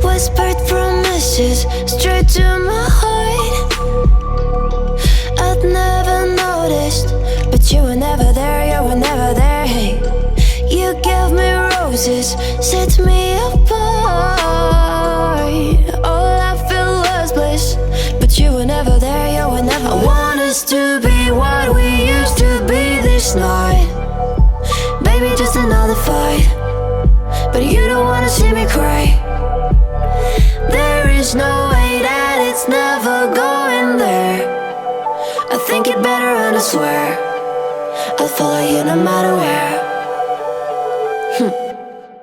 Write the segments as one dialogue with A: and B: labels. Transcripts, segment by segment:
A: Whispered promises straight to my heart. I'd never noticed, but you were never there, you were never there. Hey, you gave me roses, set me apart. All I felt was bliss, but you were never there, you were never there. I want us to be what we used to be this night. Baby, just another fight, but you don't wanna see me cry. There is no way that it's never going there. I think it better and I swear I'll follow you no matter where.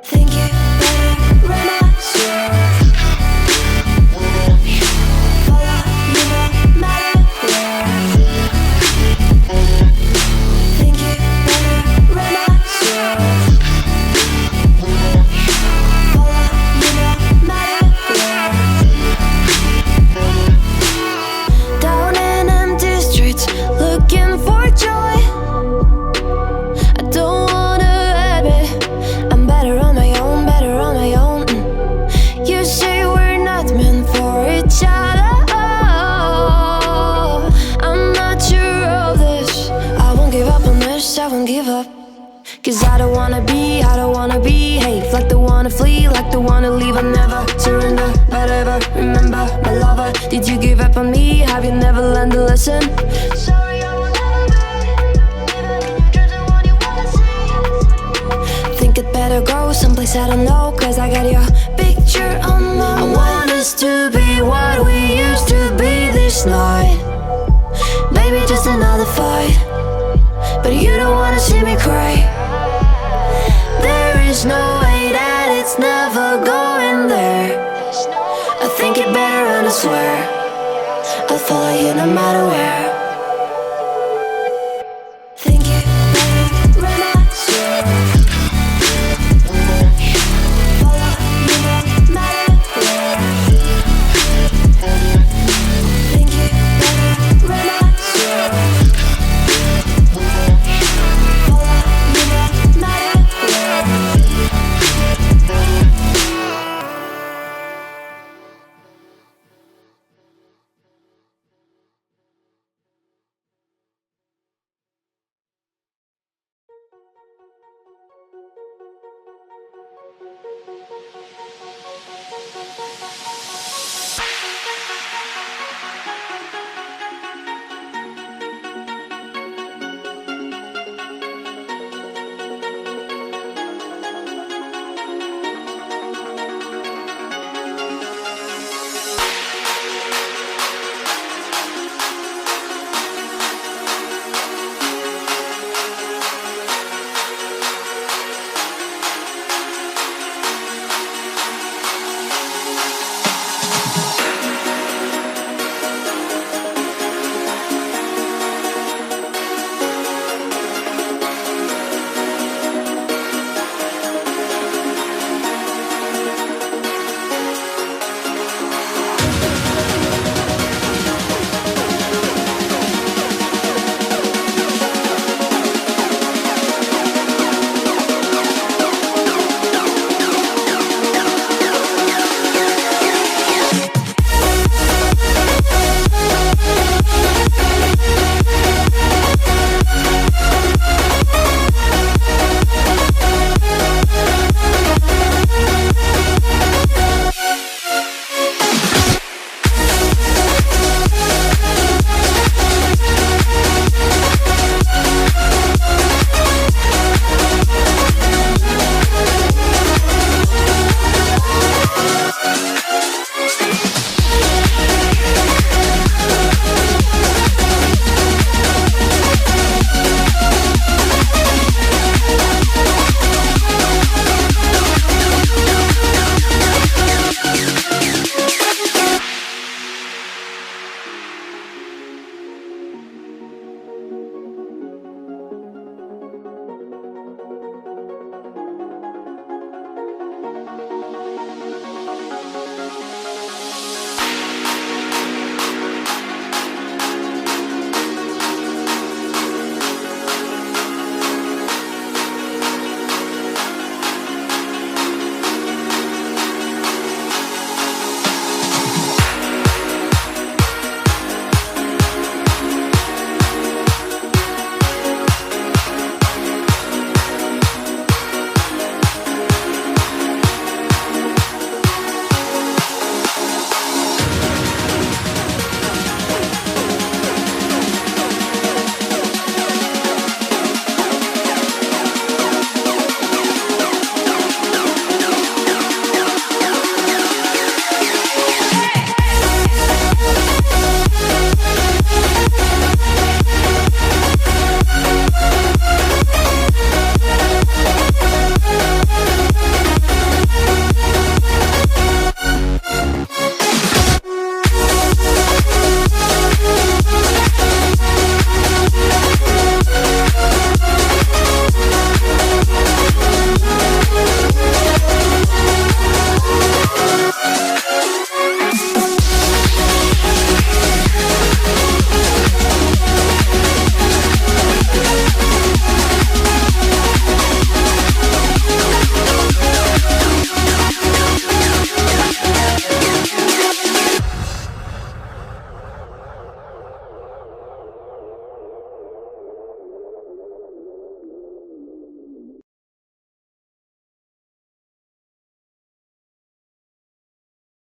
A: Think it better and I swear follow you no matter where. Think it better and I swear follow you no matter where. first, I won't give up. Cause I don't wanna behave like the one to flee, like the one to leave. I never surrender, but ever remember my lover. Did you give up on me? Have you never learned to listen? Sorry, I will never be, even in your dreams, the one you wanna see. Think it better go someplace I don't know, cause I got your picture on my mind. I want us to be what we used to be this night. Maybe just another fight, but you don't wanna see me cry. There is no way that it's never going there. I think it better, and I swear I'll follow you no matter where.